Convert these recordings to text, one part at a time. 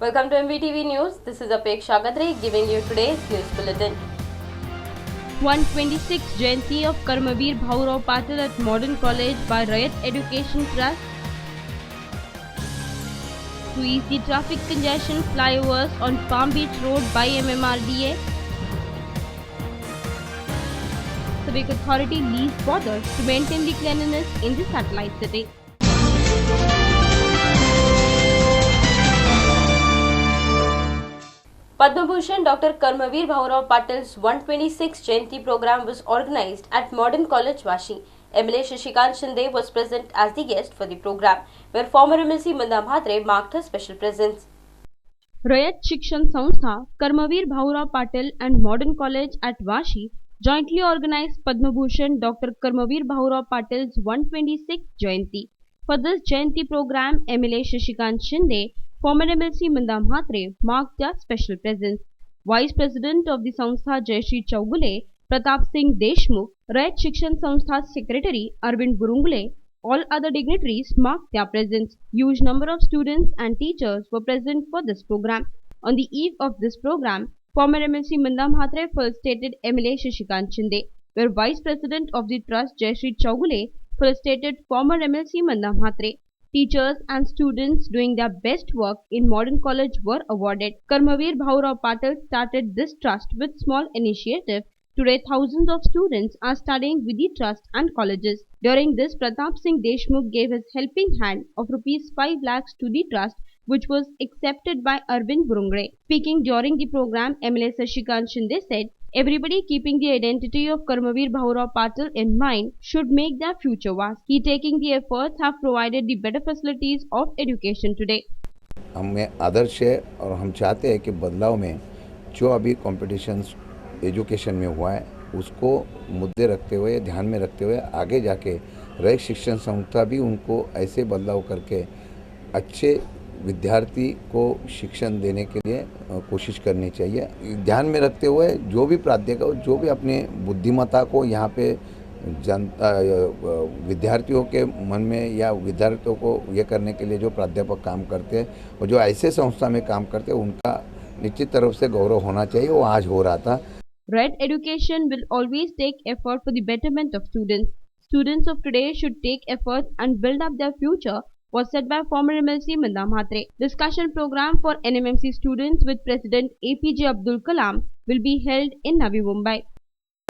Welcome to MVTV News. This is Apeksha Gadre giving you today's news bulletin. 126th Jayanti of Karmavir Bhaurao Patil at Modern College by Rayat Education Trust. To ease the traffic congestion, flyovers on Palm Beach Road by MMRDA. Civic Authority leaves bother to maintain the cleanliness in the satellite city. Padma Bhushan Dr. Karmavir Bhaurao Patil's 126th Jayanti program was organized at Modern College Vashi. MLA Shashikant Shinde was present as the guest for the program, where former MLC Manda Mhatre marked her special presence. Rayat Shikshan Samstha, Karmavir Bhaurao Patil and Modern College at Vashi jointly organized Padma Bhushan Dr. Karmavir Bhaurao Patil's 126th Jayanti. For this Jayanti program, MLA Shashikant Shinde, former MLC Manda Mhatre marked their special presence. Vice President of the Samstha Jayashree Chaugule, Pratap Singh Deshmukh, Rayat Shikshan Samstha's Secretary Arvind Burungle, all other dignitaries marked their presence. Huge number of students and teachers were present for this program. On the eve of this program, former MLC Manda Mhatre felicitated MLA Shashikant Shinde, where Vice President of the Trust Jayashree Chaugule felicitated former MLC Manda Mhatre. Teachers and students doing their best work in Modern College were awarded. Karmavir Bhaurao Patil started this trust with small initiative. Today, thousands of students are studying with the trust and colleges. During this, Pratap Singh Deshmukh gave his helping hand of Rs 5 lakhs to the trust, which was accepted by Arvind Burungle. Speaking during the program, MLA Shashikant Shinde said, "Everybody keeping the identity of Karmavir Bhaurao Patil in mind should make their future vast. He taking the efforts have provided the better facilities of education today." हमें आदर्श है और हम चाहते हैं कि बदलाव में जो अभी कॉम्पिटिशन्स एजुकेशन में हुआ है उसको मुद्दे रखते हुए, ध्यान में रखते हुए आगे जाके रयत शिक्षण संस्था भी उनको ऐसे बदलाव करके अच्छे विद्यार्थी को शिक्षण देने के लिए कोशिश करनी चाहिए। ध्यान में रखते हुए जो भी प्राध्यापक जो भी अपने बुद्धिमत्ता को यहाँ पे जनता विद्यार्थियों के मन में या विद्यार्थियों को ये करने के लिए जो प्राध्यापक काम करते हैं और जो ऐसे संस्था में काम करते हैं उनका निश्चित तरफ से गौरव होना चाहिए। वो आज हो रहा था। Rayat Education will always take effort for the betterment of students. Students of today should take efforts and build up their future, was said by former MLC Manda Mhatre. Discussion program for NMMC students with President APJ Abdul Kalam will be held in Navi Mumbai.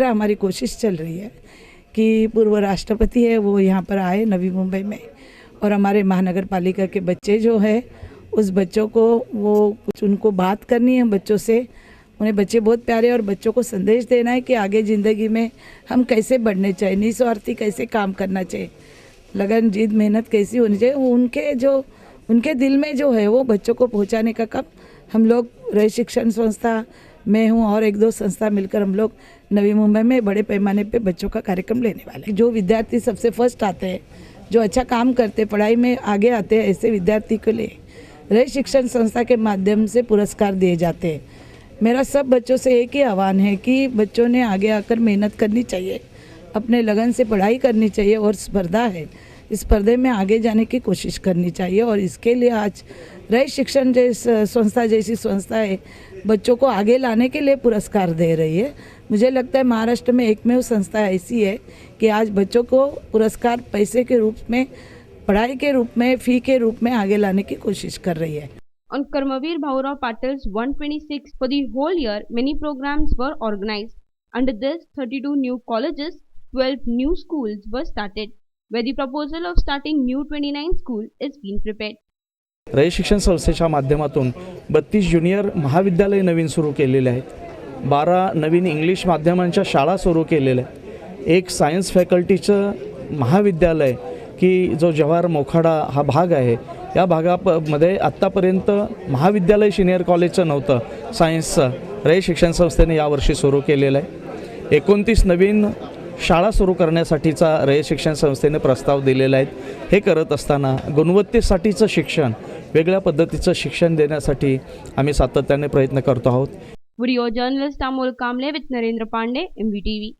हमारी कोशिश चल रही है कि पूर्व राष्ट्रपति है वो यहाँ पर आए नवी मुंबई में, और हमारे महानगर पालिका के बच्चे जो है उस बच्चों को वो कुछ उनको बात करनी है बच्चों से। उन्हें बच्चे बहुत प्यारे और बच्चों को संदेश देना है कि आगे ज़िंदगी में हम कैसे बढ़ने चाहिए, निस्वार्थी कैसे काम करना चाहिए, लगन जिद मेहनत कैसी होनी चाहिए। वो उनके दिल में जो है वो बच्चों को पहुंचाने का काम हम लोग रयत शिक्षण संस्था में हूँ और एक दो संस्था मिलकर हम लोग नवी मुंबई में बड़े पैमाने पे बच्चों का कार्यक्रम लेने वाले हैं। जो विद्यार्थी सबसे फर्स्ट आते हैं, जो अच्छा काम करते पढ़ाई में आगे आते हैं, ऐसे विद्यार्थी को लिए रयत शिक्षण संस्था के माध्यम से पुरस्कार दिए जाते हैं। मेरा सब बच्चों से एक ही आह्वान है कि बच्चों ने आगे आकर मेहनत करनी चाहिए, अपने लगन से पढ़ाई करनी चाहिए, और स्पर्धा है, इस स्पर्धे में आगे जाने की कोशिश करनी चाहिए। और इसके लिए आज रयत शिक्षण संस्था जैसी संस्थाएं बच्चों को आगे लाने के लिए पुरस्कार दे रही है। मुझे लगता है महाराष्ट्र में एकमेव संस्था ऐसी है कि आज बच्चों को पुरस्कार पैसे के रूप में, पढ़ाई के रूप में, फी के रूप में आगे लाने की कोशिश कर रही है। On Karmavir Bhaurao Patil's 126th for the whole year, many programs were organized. Under this, 32 new colleges, 12 new schools were started, where the proposal of starting new 29 schools is being prepared. Rayat शिक्षण संस्थेच्या माध्यमातून 32 junior महाविद्यालय नवीन सुरू केलेले आहेत, 12 नवीन English माध्यमांच्या शाळा सुरू केलेल्या आहेत, एक सायन्स फॅकल्टीचं महाविद्यालय की जो जवाहर मोखाडा हा भाग आहे, या भागामध्ये आत्तापर्यंत महाविद्यालय सिनियर कॉलेजचं नव्हतं सायन्सचं, रयत शिक्षण संस्थेने यावर्षी सुरू केलेलं आहे। 29 नवीन शाळा सुरू करण्यासाठीचा रयत शिक्षण संस्थेने प्रस्ताव दिलेला आहे। हे करत असताना गुणवत्तेसाठीचं शिक्षण, वेगळ्या पद्धतीचं शिक्षण देण्यासाठी आम्ही सातत्याने प्रयत्न करतो आहोत। Video journalist Amol Kamble with Narendra Pandey, MVTV.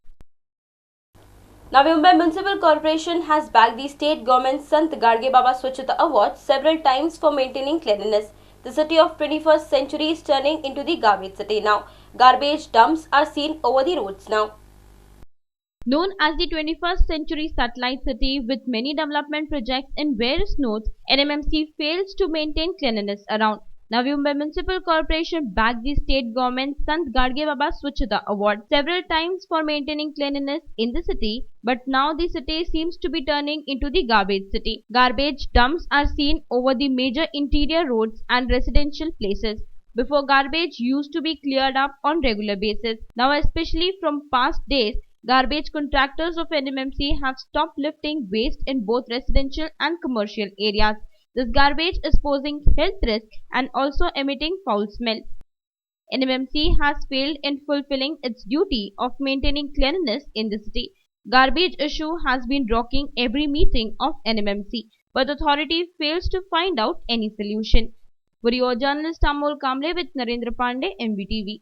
Navi Mumbai Municipal Corporation has bagged the state government's Sant Gadge Baba Swachhata Award several times for maintaining cleanliness. The city of 21st century is turning into the garbage city now. Garbage dumps are seen over the roads now. Known as the 21st century satellite city with many development projects in various nodes, NMMC fails to maintain cleanliness around. Navi Mumbai Municipal Corporation backed the state government Sant Gadge Baba Swachhata Award several times for maintaining cleanliness in the city, but now the city seems to be turning into the garbage city. Garbage dumps are seen over the major interior roads and residential places. Before, garbage used to be cleared up on regular basis. Now, especially from past days, garbage contractors of NMMC have stopped lifting waste in both residential and commercial areas. This garbage is posing health risks and also emitting foul smell. NMMC has failed in fulfilling its duty of maintaining cleanliness in the city. Garbage issue has been rocking every meeting of NMMC, but the authority fails to find out any solution. Video journalist Amol Kamble with Narendra Pandey, MVTV.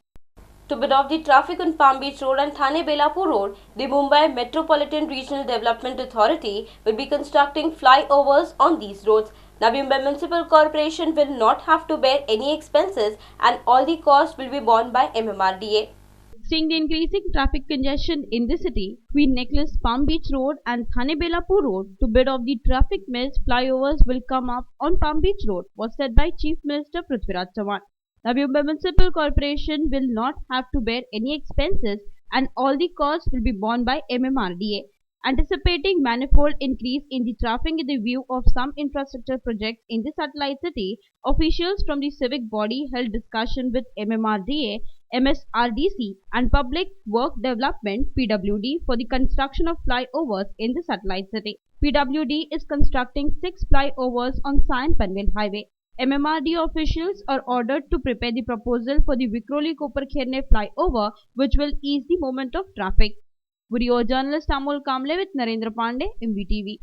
To bid off the traffic on Palm Beach Road and Thane Belapur Road, the Mumbai Metropolitan Regional Development Authority will be constructing flyovers on these roads. Navi Mumbai Municipal Corporation will not have to bear any expenses and all the costs will be borne by MMRDA. Seeing the increasing traffic congestion in the city, Queen Necklace, Palm Beach Road and Thane Belapur Road, to bid off the traffic mills, flyovers will come up on Palm Beach Road, was said by Chief Minister Prithviraj Chavan. Navi Mumbai Municipal Corporation will not have to bear any expenses and all the costs will be borne by MMRDA. Anticipating manifold increase in the traffic in the view of some infrastructure projects in the satellite city, officials from the civic body held discussion with MMRDA, MSRDC and Public Work Development (PWD) for the construction of flyovers in the satellite city. PWD is constructing 6 flyovers on Sion Panvel Highway. MMRDA officials are ordered to prepare the proposal for the Vikhroli-Koperkherne flyover, which will ease the movement of traffic. Video journalist Amol Kamble with Narendra Pandey, MVTV.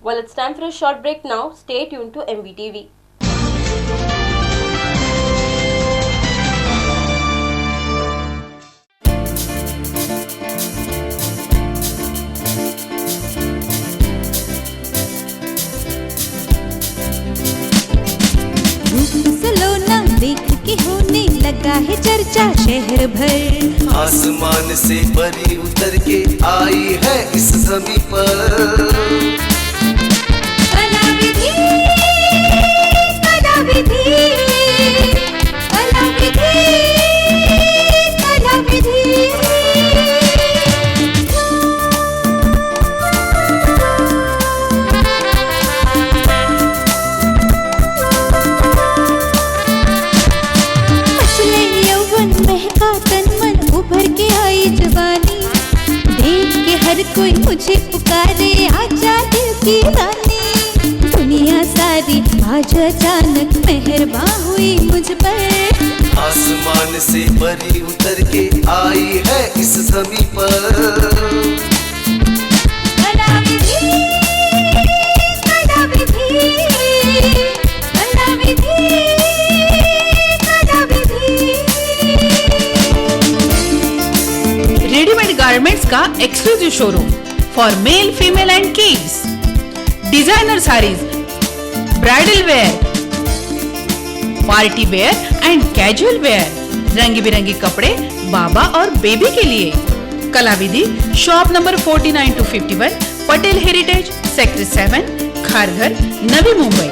Well, it's time for a short break now. Stay tuned to MVTV. सलोना देख के होने लगा है चर्चा शहर भर। आसमान से परी उतर के आई है इस ज़मीं पर। कला विधि, कला विधि, कला विधि, कला विधि। हर कोई मुझे पुकारे, आजा दिल की रानी। दुनिया सारी आज अचानक मेहरबान हुई मुझ पर। आसमान से परी उतर के आई है इस ज़मीं पर। कला विधि, कला विधि, कला विधि, कला विधि। रेडीमेड गारमेंट्स का exclusive showroom for male, female and kids. Designer saris, bridal wear, party wear and casual wear, रंग बिरंगे कपड़े बाबा और बेबी के लिए। Kalavidhi, shop number 49 to 51, Patel Heritage, sector 7, Kharghar, Navi Mumbai.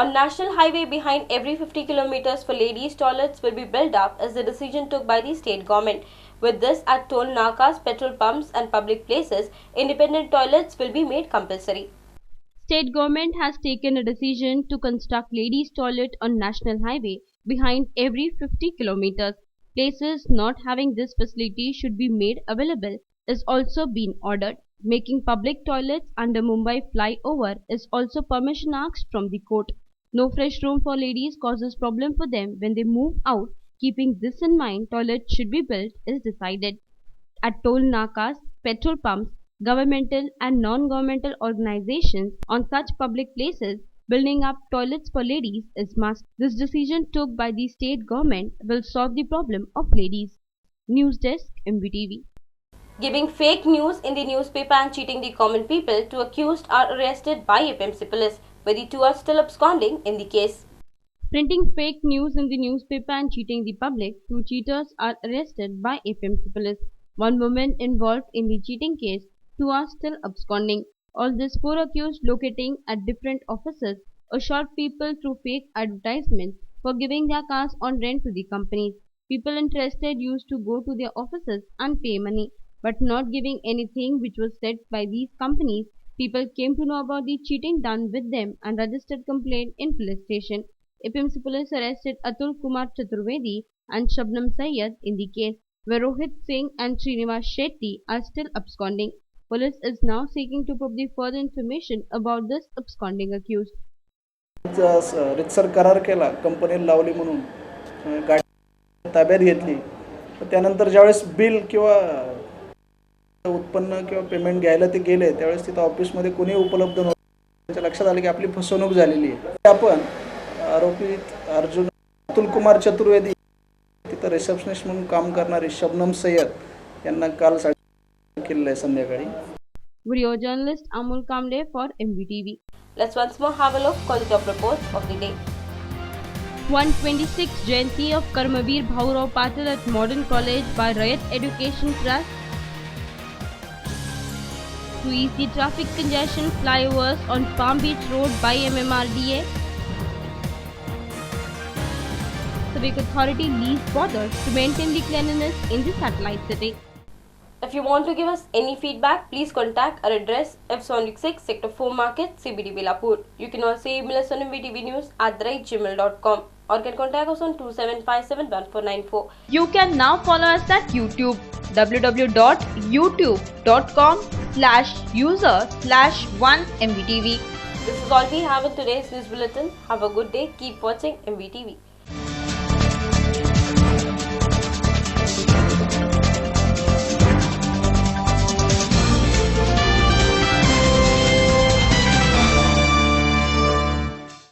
On National Highway, behind every 50 kilometers for ladies' toilets will be built up as the decision took by the state government. With this, at toll nakas, petrol pumps and public places, independent toilets will be made compulsory. State government has taken a decision to construct ladies' toilet on National Highway behind every 50 kilometers. Places not having this facility should be made available is also been ordered. Making public toilets under Mumbai flyover is also permission asked from the court. No fresh room for ladies causes problem for them when they move out. Keeping this in mind, toilets should be built is decided. At toll nakas, petrol pumps, governmental and non-governmental organizations on such public places, building up toilets for ladies is must. This decision took by the state government will solve the problem of ladies. News Desk, MVTV. Giving fake news in the newspaper and cheating the common people, two accused are arrested by FMC police, but the two are still absconding in the case. Printing fake news in the newspaper and cheating the public, two cheaters are arrested by FMC police. One woman involved in the cheating case, two are still absconding. All these four accused locating at different offices assured people through fake advertisements for giving their cars on rent to the companies. People interested used to go to their offices and pay money, but not giving anything which was said by these companies. People came to know about the cheating done with them and registered complaint in police station. FMC police arrested Atul Kumar Chaturvedi and Shabnam Sayyed in the case, where Rohit Singh and Srinivas Shetty are still absconding. Police is now seeking to probe the further information about this absconding accused. रितसर करार केला, कंपनीला लावली म्हणून गाडी ताब्यात घेतली. त्यानंतर ज्यावेळेस बिल किंवा उत्पन्न किंवा पेमेंट घ्यायला ते गेले त्यावेळेस तिथं ऑफिसमध्ये कोणी उपलब्ध नव्हतं. त्यांच्या लक्षात आलं की आपली फसवणूक झालेली आहे. आपण आरोपित अर्जुन अतुल कुमार चतुर्वेदी तिथं रिसेप्शनिस्ट म्हणून काम करणारे शबनम सय्यद यांना काल केलेलं आहे संध्याकाळी. Video journalist Amul Kamble for MVTV. Let's once more have a look on the top reports of the day. 126th Jayanti of Karmavir Bhaurao Patil at Modern College by Rayat Education Trust. To ease the traffic congestion, flyovers on Palm Beach Road by MMRDA. Civic Authority leaves borders to maintain the cleanliness in the satellite city. If you want to give us any feedback, please contact our address F106 Sector 4 Market, CBD Belapur. You can also email us on mvtvnews@gmail.com or can contact us on 27571494. You can now follow us at YouTube, www.youtube.com/user/1MVTV. This is all we have in today's news bulletin. Have a good day. Keep watching MVTV.